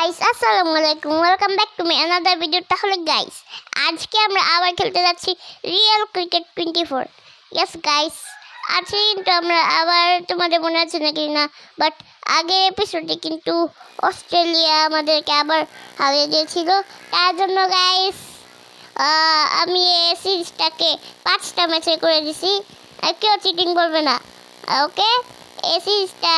Guys আসসালামু আলাইকুম welcome back to my another video. তাহলে গাইস আজকে আমরা আবার খেলতে যাচ্ছি রিয়েল ক্রিকেট 24। ইয়েস গাইস আজকে কিন্তু আমরা আবার, তোমাদের মনে আছে নাকি না, বাট আগের এপিসোডে কিন্তু অস্ট্রেলিয়া আমাদেরকে আবার হারিয়ে দিয়েছিল। তার জন্য গাইস আমি এই সিরিজটাকে 5টা ম্যাচে করে দিছি, আর কেউ চিটিং করবে না, ওকে? এই সিরিজটা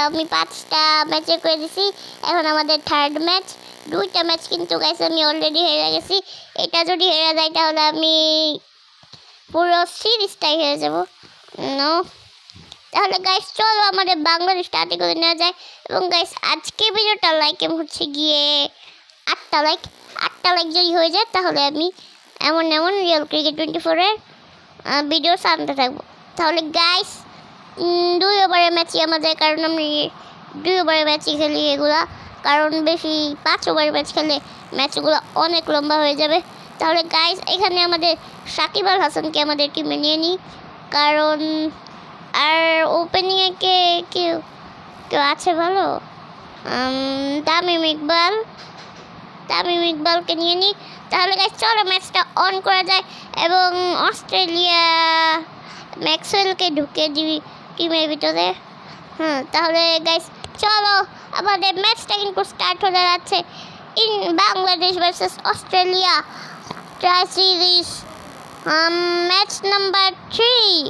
আমি 5টা ম্যাচে করে দিছি। এখন আমাদের থার্ড ম্যাচ, 2টা ম্যাচ কিন্তু গাইস আমি অলরেডি হেরে গেছি। এটা যদি হেরে যায় তাহলে আমি পুরো সিরিজটাই হেরে যাব। নো, তাহলে গাইস চলো আমাদের বাংলাদেশ স্টার্ট করে নেওয়া যায়। এবং গাইস আজকে ভিডিওটা লাইক হচ্ছে গিয়ে 8টা লাইক যদি হয়ে যায় তাহলে আমি এমন রিয়েল ক্রিকেট 24-এর ভিডিও আনতে থাকবো। তাহলে গাইস 2 ওভারের ম্যাচই আমাদের, কারণ আমি 2 ওভারের ম্যাচই খেলি এগুলা, কারণ বেশি 5 ওভারের ম্যাচ খেলে ম্যাচগুলো অনেক লম্বা হয়ে যাবে। তাহলে গাইস এখানে আমাদের সাকিব আল হাসানকে আমাদের টিমে নিয়ে নিই, কারণ আর ওপেনিংয়ে কেউ আছে ভালো, তামিম ইকবালকে নিয়ে নিই। তাহলে গাইস চলো ম্যাচটা অন করা যায় এবং অস্ট্রেলিয়া ম্যাক্সওয়েলকে ঢুকে দিবি টিমের ভিতরে। তাহলে গাইস চলো আমাদের ম্যাচটা কিন্তু স্টার্ট হয়ে যাচ্ছে। In Bangladesh versus Australia try series match number 3।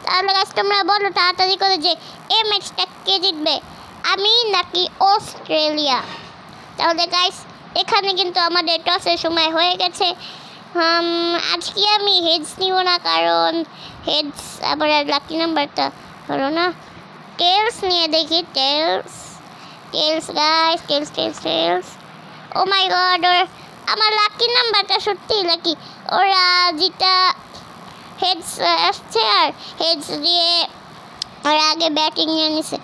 তাহলে গাইস তোমরা বলো তাড়াতাড়ি করে যে এই ম্যাচটা কে জিতবে, আমি নাকি অস্ট্রেলিয়া? তাহলে গাইস এখানে কিন্তু আমাদের টসের সময় হয়ে গেছে। আজকে আমি হেডস নিব না, কারণ হেডস আবার লাকি নাম্বারটা হলো না। টেলস নিয়ে দেখি, tales guys, tales. O my god, আমার লাকি নাম্বারটা সত্যিই লাকি। ওরা যেটা হেডস আসছে আর হেডস দিয়ে ওরা আগে ব্যাটিং নিয়ে নিছে।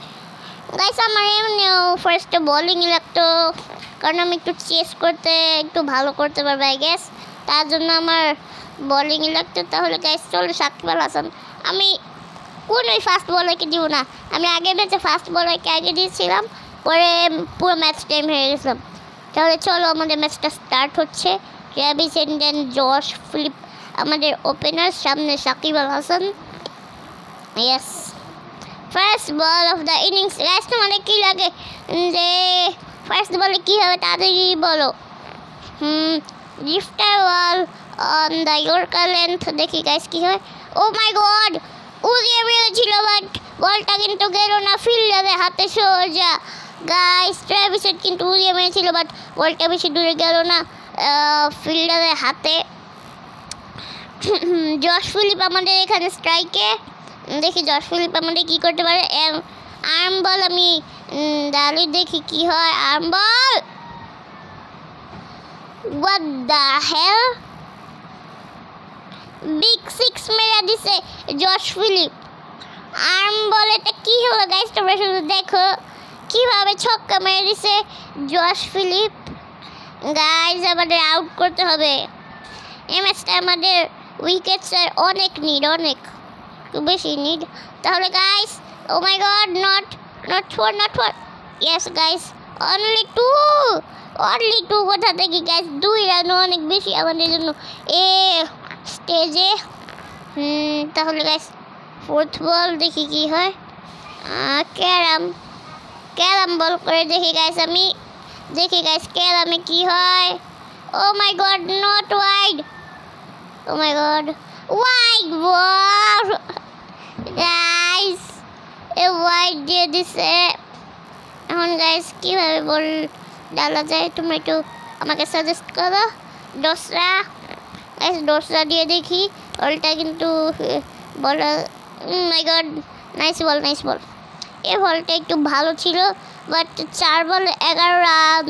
গাইস আমার এমনিও ফার্স্টে বোলিং লাগতো, কারণ আমি একটু চেস করতে একটু ভালো করতে পারবো আই গেস, তার জন্য আমার বোলিং লাগতো। তাহলে গাইস চলো সাকিব আল হাসান, আমি কোনোই ফাস্ট বলারকে দিব না। আমি আগের ম্যাচে ফাস্ট বলারকে আগে দিয়েছিলাম, পরে পুরো ম্যাচ টাইম হয়ে গেছিলাম। তাহলে চলো আমাদের ম্যাচটা স্টার্ট হচ্ছে। ট্রেভিস হেড, জশ ফিলিপ আমাদের ওপেনার, সামনে Shakib Al Hasan. Yes, first ball of the innings. Guys তোমাদের কী লাগে যে ফার্স্ট বলে কী হবে তাড়াতাড়ি বলো। Lifter ball on the yorker length, দেখি গাইস কী হয়। ও মাই গড, উড়িয়ে মেরেছিল বাট বলটা কিন্তু গেল না, ফিল্ডারের হাতে সোজা। গাইস ট্রেভিস হেড কিন্তু উড়িয়ে মেরেছিল বাট বলটা বেশি দূরে গেল না, ফিল্ডারের হাতে। জশ ফিলিপ আমাদের এখানে স্ট্রাইকে, দেখি জশ ফিলিপ আমাদের কী করতে পারে। আর্ম বল আমি ডালি, দেখি কি হয়। Arm ball, what the hell, big six মেরে দিছে জশ ফিলিপ। আর্ম বল, এটা কী হলো গাইস, তোমরা শুধু দেখো কীভাবে ছক্কা মেরে দিছে জশ ফিলিপ। গাইস আমাদের আউট করতে হবে এই ম্যাচটা, আমাদের উইকেটসের অনেক বেশি নিড। তাহলে guys oh my god, not four. Yes guys, only two কোথা থেকে গাইস, 2 রান অনেক বেশি আমাদের জন্য এ স্টেজে। তাহলে গাইস ফোর্থ বল, দেখি কি হয়। ক্যারাম বল করে দেখি গাইস, ক্যারামে কি হয়। Oh my god, not wide. Oh my god, wide ball guys, এ ওয়াইড দিয়ে দিছে। এখন গাইস কীভাবে বল ডালা যায় তোমরা একটু আমাকে সাজেস্ট করো। ডোসরা দিয়ে দেখি বলটা কিন্তু বল। মাই গড, নাইস বল। এই বলটা একটু ভালো ছিল, বাট 4 বলে 11 রান।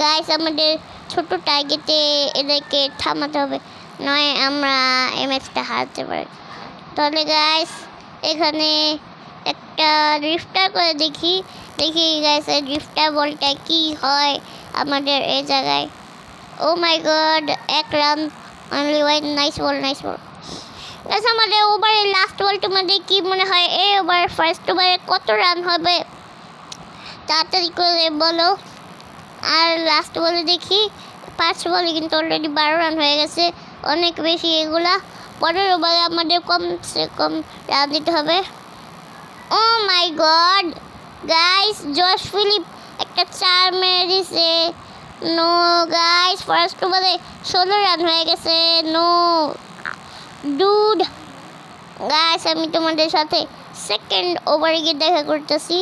গাইস আমাদের ছোট টার্গেটে এদেরকে থামাতে হবে, নয় আমরা এই ম্যাচটা হারতে পারি। তাহলে গাইস এখানে একটা ড্রিফটার করে দেখি গাইস এই ড্রিফটার বলটা কি হয় আমাদের এই জায়গায়। Oh my god, 1 run only one. Nice ball. Guys আমাদের ওভারের লাস্ট বল তোমাদের কি মনে হয় এই ওভার ফার্স্ট ওভারে কত রান হবে? তাড়াতাড়ি করে বলো। আর লাস্ট বলে দেখি, 5 বলে কিন্তু অলরেডি 12 রান হয়ে গেছে, অনেক বেশি এগুলা। 15 বলে আমাদের কমসে কম রান দিতে হবে। ও my god guys, Josh Philip একটা 4 মেরে দিছে। নো গাইস, ফার্স্ট বলে 16 রান হয়ে গেছে। No dude. গাইস আমি তোমাদের সাথে সেকেন্ড ওভারে গিয়ে দেখা করতেছি।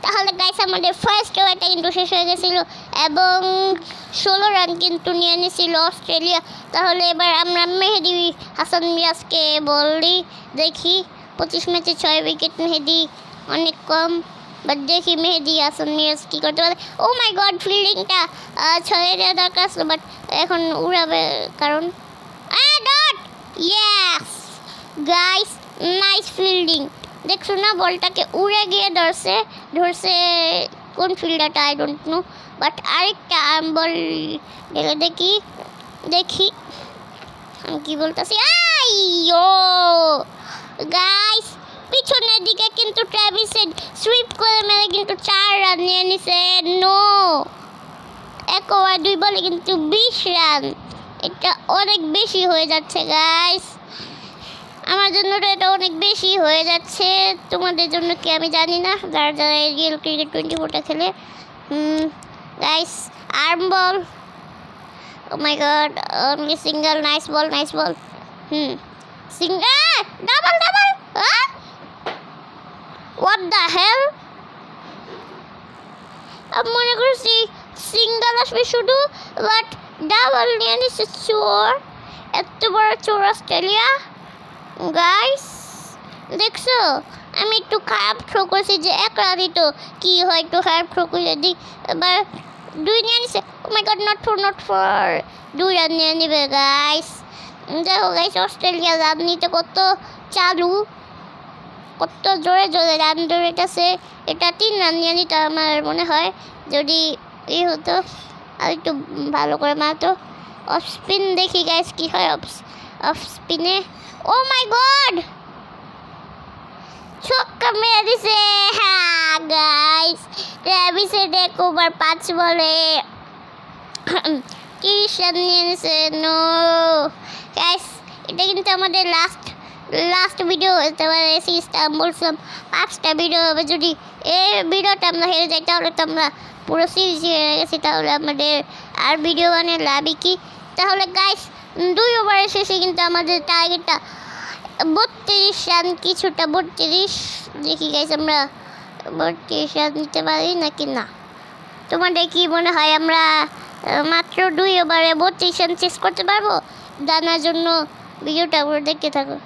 তাহলে গাইস আমাদের ফার্স্ট ওভারটা কিন্তু শেষ হয়ে গেছিল এবং 16 রান কিন্তু নিয়ে নিয়েছিল অস্ট্রেলিয়া। তাহলে এবার আমরা মেহেদী হাসান মিরাজকে বলি, দেখি 25 ম্যাচে 6 উইকেট। মেহেদী অনেক কম, বাট দেখি মেহেদী হাসান মিরাজ কী করতে পারে। ও মাই গড, ফিল্ডিংটা ছড়িয়ে দেওয়া দরকার ছিল, বাট এখন উড়াবে কারণ dot. Yes guys, nice fielding. দেখছো না, বলটাকে উড়ে গিয়ে ধরছে কোন ফিল্ডারটা আই ডোন্ট নো, বাট আরেকটা বল ঢেলে দেখি আমি কি বলতেছি। আইয়ো গাইস, পিছনের দিকে কিন্তু ট্র্যাভিস হেড সুইপ করে মেরে কিন্তু 4 রান নিয়ে নিছে। নো, 1 ওভার 2 বলে কিন্তু 20 রান, এটা অনেক বেশি হয়ে যাচ্ছে গাইস। আমার জন্য তো এটা অনেক বেশি হয়ে যাচ্ছে, তোমাদের জন্য কি আমি জানি না, যারা যারা রিয়েল ক্রিকেট 24টা খেলে। Guys arm ball, oh my god, only single. Nice ball single, double what the hell. আমি মনে করছি সিঙ্গেল আসবে শুধু, বাট ডাবল নিয়ে নিচ্ছে। চোর, এত বড় চোর অস্ট্রেলিয়া। গাইস দেখছো, আমি একটু খারাপ থ্রো করছি যে 1 রানই তো, কি হয় একটু খারাপ থ্রো করে দিই। এবার 2 নিয়ে নিছে। ও my god, not for 2 run নিয়ে নিবে গাইস। দেখো গাইস, অস্ট্রেলিয়া রান নিতে কত চালু, কত জোরে রান ধরেছে। এটা 3 রান নিয়ে নিতে আমার মনে হয়, যদি হতো আর একটু ভালো করে মারতো। অফ স্পিন দেখি গাইস কি হয় অফ স্পিনে। ও মাই গড, ছক্কা মেরে দিছে। হ্যাঁ গাইস, ট্র্যাভিস হেড 1 ওভার 5 বলে 30 রান নিয়ে নিছে। নো গাইস, এটা কিন্তু আমাদের লাস্ট ভিডিও হতে পারে। সিরিজটা আমি বলছিলাম 5টা ভিডিও হবে, যদি এই ভিডিওটা আমরা হেরে যাই তাহলে তো আমরা পুরো সিরিজ হেরে গেছি, তাহলে আমাদের আর ভিডিও বানিয়ে লাভই কি। তাহলে গাইস 2 ওভারের শেষে কিন্তু আমাদের টার্গেটটা 32 রান, কিছুটা 32। দেখি গাইস আমরা 32 রান নিতে পারি নাকি না। তোমাদের কি মনে হয় আমরা মাত্র 2 ওভারে 32 রান চেস করতে পারবো? জানার জন্য ভিডিওটা পুরো দেখতে থাকো।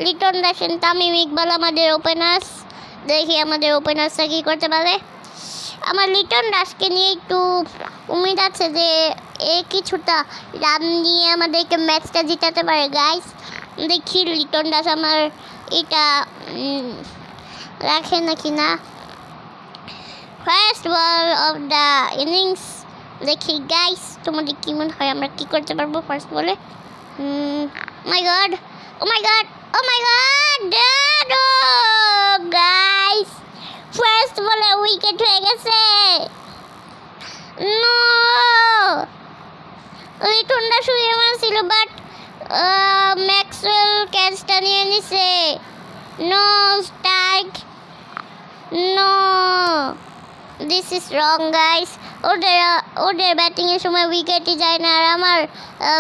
লিটন দাস, তামিম ইকবাল আমাদের ওপেনার্স। দেখি আমাদের ওপেনার্সরা কী করতে পারে। আমার লিটন দাসকে নিয়ে একটু উম্মিদ আছে যে কিছুটা রান নিয়ে আমাদেরকে ম্যাচটা জিতাতে পারে গাইস। দেখি লিটন দাস আমার এটা রাখে নাকি না। First ball of the innings, দেখি গাইস তোমাদের কি মনে হয় আমরা কি করতে পারবো ফার্স্ট বলে। মাই god, O my god, guys first বলে উইকেট হয়ে গেছে। নো, লিটন দাস শুয়ে মারছিল, বাট ম্যাক্সওয়েল ক্যাচটা নিয়ে নিছে। No strike, no, this is wrong guys. ওদের ব্যাটিংয়ের সময় উইকেটই যায় না, আর আমার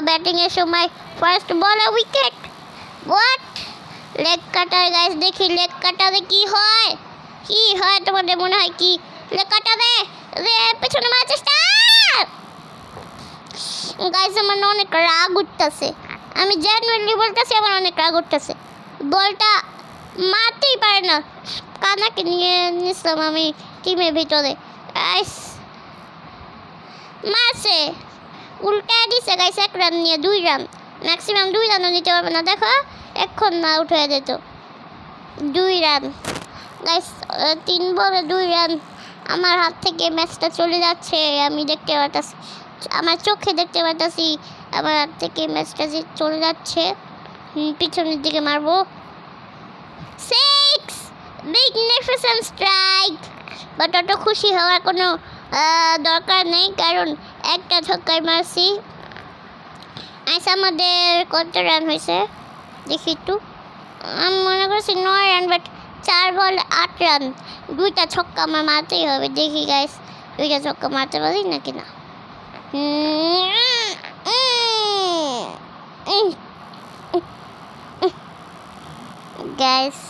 ব্যাটিংয়ের সময় ফার্স্ট বলে wicket. What, leg cutter guys. দেখি লেগ কাটারে কি হয় তোমাদের মনে হয় কি লেগ কাটারে পেছনে মারার চেষ্টা। গাইস আমার অনেক রাগ উঠতেছে, আমি জেনুইনলি বলতেছি, আমার অনেক রাগ উঠতেছে। বলটা মারতেই পারে না, কানাকে নিয়ে নিছিলাম আমি টিমের ভিতরে। গাইস মারছে, উল্টায় দিছে গাইস। 1 রান নিয়ে 2 রান, ম্যাক্সিমাম 2 রানও নিতে পারবে না। দেখো এখন না আউট হয়ে যেত। 2 রান গাইস, 3 বলে 2 রান। আমার হাত থেকে ম্যাচটা চলে যাচ্ছে, আমি দেখতে পাচ্ছি, আমার চোখে দেখতে পাচ্ছি আমার হাত থেকে ম্যাচটা যে চলে যাচ্ছে। পিছনের দিকে মারবো। 6 ম্যাগনিফিসেন্ট স্ট্রাইক। বাট অত খুশি হওয়ার কোনো দরকার নেই, কারণ একটা ছক্কায় মারছি। আজ আমাদের কত রান হয়েছে দেখি একটু। আমি মনে করছি 9 রান, বাট 4 বলে 8 রান। 2টা ছক্কা আমার মারতেই হবে। দেখি গাইস 2টা ছক্কা মারতে পারি নাকি না। গাইস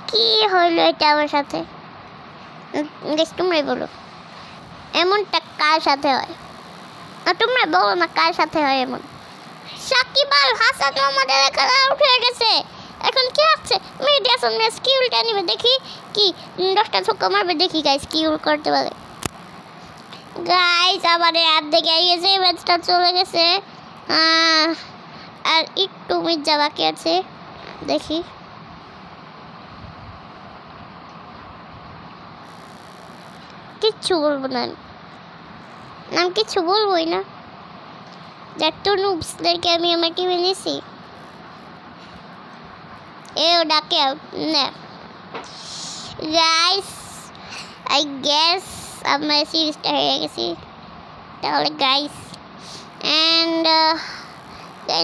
কি হলো এটা আমার সাথে? গাইস তোমরাই বলো এমনটা কার সাথে হয়? তোমরা বলো না কার সাথে হয় এমন। সাকিব আল হাসান আমাদের এখানে আউট হয়ে গেছে। এখন কি হচ্ছে? মিডিয়াসন স্কিলটা নিবে, দেখি কি 10টা ছক্কা মারবে, দেখি গাইস কি করতে পারে। গাইস আমাদের অর্ধেক গিয়েছে, ম্যাচটা চলে গেছে। আর একটু মির্জা বাকি আছে, দেখি। কিচ্ছু বলবো না, আমি কিচ্ছু বলবোই না। যত নুবসদেরকে আমি আমার টিমে নিয়েছি, এও ডাকে না। গাইস আই গেস আমরা সিরিজটা হেরে গেছি তাহলে গাইস। অ্যান্ড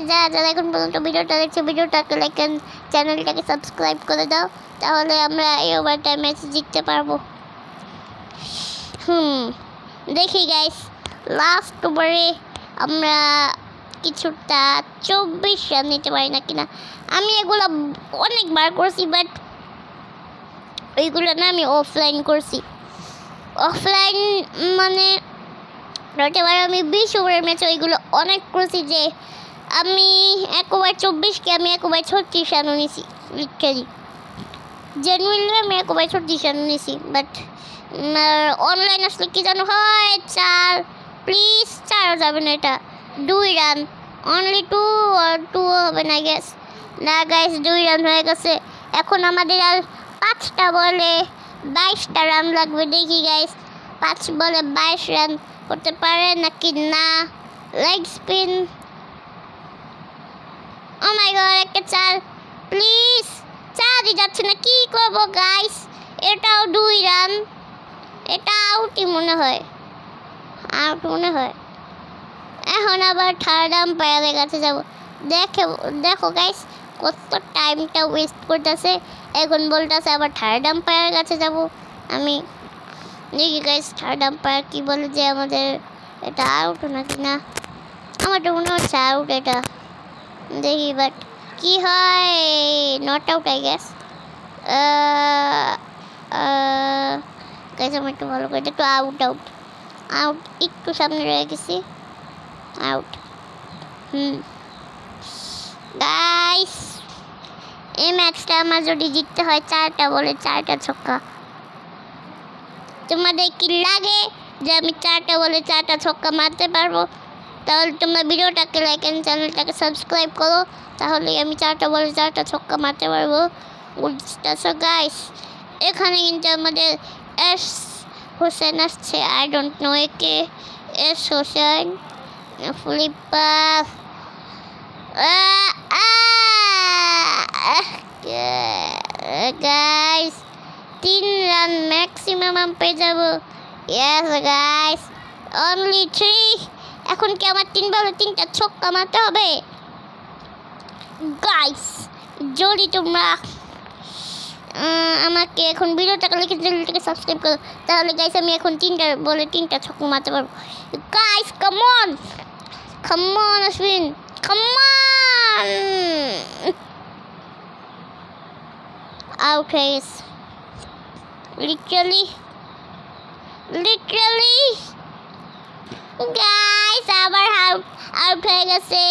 যারা এখন পর্যন্ত ভিডিওটা দেখছে, ভিডিওটাকে লাইক অ্যান্ড চ্যানেলটাকে সাবস্ক্রাইব করে দাও, তাহলে আমরা এই ওভারটাইম ম্যাচ জিততে পারবো। দেখি গাইস লাস্ট ওভারে আমরা কিছুটা 24 রান নিতে পারি না কিনা। আমি এগুলো অনেকবার করছি, বাট ওইগুলো না আমি অফলাইন করছি। অফলাইন মানে এবার আমি 20 ওভারের ম্যাচ ওইগুলো অনেক করছি, যে আমি 1 ওভার 24কে আমি 1 ওভার 36 রানও নিয়েছি। লিটারি জেনুইনলি আমি 1 ওভার 36 রানও নিয়েছি। বাট অনলাইন আসলে কি জানো হয়, 4 প্লিজ 4 যাবে না, এটা 2 রান, অনলি 2 হবে না গ্যাস। না গাইস 2 রান হয়ে গেছে। এখন আমাদের আর 5টা বলে 22টা রান লাগবে। দেখি গাইস 5 বলে 22 রান করতে পারে নাকি না। Leg spin, O my god, একটা 4 প্লিজ। 4ই যাচ্ছে না, কি করবো গাইস। এটাও 2 রান, এটা আউটই মনে হয়, আউট মনে হয়। এখন আবার থার্ড আম্পায়ারের কাছে যাবো। দেখো গাইস কত টাইমটা ওয়েস্ট করতেছে। এখন বলতেছে আবার থার্ড আম্পায়ারের কাছে যাব আমি। দেখি গাইস থার্ড আম্পায়ার কি বলে, যে আমাদের এটা আউট নাকি না। আমার তো মনে হচ্ছে আউট এটা, দেখি বাট কি হয়। Not out I guess. Guys আমি একটু ভালো করে একটু আউট একটু সামনে রয়ে গেছি, আউট। গাইস এই ম্যাচটা আমার যদি জিততে হয় 4টা বলে 4টা ছক্কা। তোমাদের কি লাগে যে আমি 4টা বলে 4টা ছক্কা মারতে পারবো? তাহলে তোমরা ভিডিওটাকে লাইক এন্ড চ্যানেলটাকে সাবস্ক্রাইব করো, তাহলে আমি 4টা বলে 4টা ছক্কা মারতে পারবো। বুঝতেছো গাইস? এখানে কিন্তু আমাদের এস হোসেন আসছে, আই ডোন্ট নো একে। S Hossain flipper guys 3 run maximum আমি পেয়ে যাবো। Yes guys only 3। এখন কি আমার 3 বলে 3টা ছক্কা মারতে হবে? গাইস যদি তোমরা আমাকে এখন ভিডিওটাকে লিখে চ্যানেলটাকে সাবস্ক্রাইব করো, তাহলে গাইস আমি এখন 3টা বলে 3টা ছক্কা মারতে পারবো। Guys come on Ashwin, come on. Out হয়ে গেছে লিটারালি গাইস, আবার আউট হয়ে গেছে।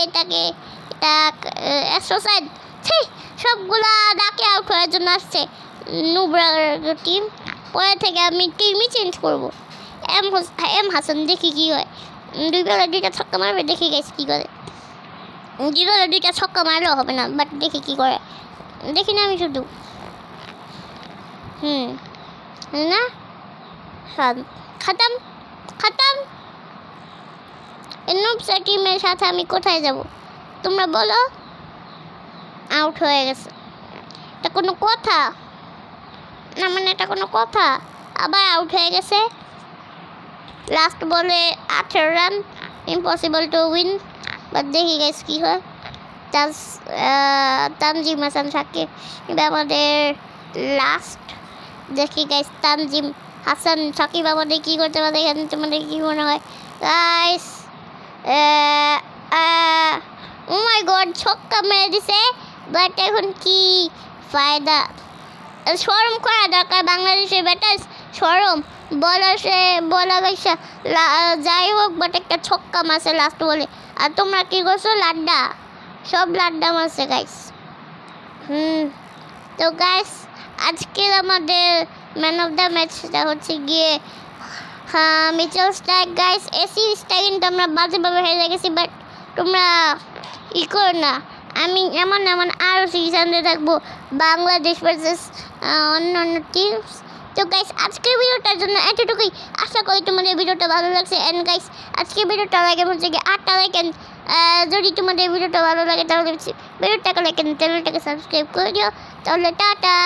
এটাকে এটা এক্সারসাইজ সবগুলা ডাকে আউট হওয়ার জন্য আসছে নুবরা টিম। পরে থেকে আমি টিমই চেঞ্জ করবো। এম হাসান দেখি কি হয়। 2 বলে 2টা ছক্কা মারবে, দেখি গাইস কি করে। 2 বলে 2টা ছক্কা মারলেও হবে না, বাট দেখি কি করে। দেখি না আমি শুধু না খাতাম খতম। এই নুবসা টিমের সাথে আমি কোথায় যাব তোমরা বলো? আউট হয়ে গেছে। এটা কোনো কথা? না মানে এটা কোনো কথা? আবার আউট হয়ে গেছে। লাস্ট বলে 18 run, impossible to win. But দেখি গাইস কি হয়। তানজিম হাসান সাকিব আমাদের লাস্ট। দেখি গাইস তানজিম হাসান সাকিব আমাদের কি করতে পারে এখানে, তোমাদের কি মনে হয় গাইস? ও মাই গড, ছক্কা মেরে দিছে। বাট এখন কি ফায়দা? শরম করা দরকার বাংলাদেশের ব্যাটার, শরম। বলা গেছে যাই হোক, বাট একটা ছক্কা মারছে লাস্ট বলে। আর তোমরা কি করছো? লাড্ডা, সব লাড্ডা মারছে গাইস। তো গাইস আজকের আমাদের ম্যান অফ দ্য ম্যাচটা হচ্ছে গিয়ে মিচেল স্টার্ক গাইস। এই সিরিজটা কিন্তু আমরা বাজেভাবে হেরে গেছি, বাট তোমরা ই করো না। আমি এমন আরও সিরিজ আনতে থাকবো, বাংলাদেশ ভার্সেস অন্য টিমস। তো গাইস আজকের ভিডিওটার জন্য এতটুকুই। আশা করি তোমাদের ভিডিওটা ভালো লাগছে। অ্যান্ড গাইস আজকের ভিডিওটা লাগে হচ্ছে গিয়ে 8টা লাইক। যদি তোমাদের ভিডিওটা ভালো লাগে তাহলে ভিডিওটাকে লাইক চ্যানেলটাকে সাবস্ক্রাইব করে দিও। তাহলে টাটা।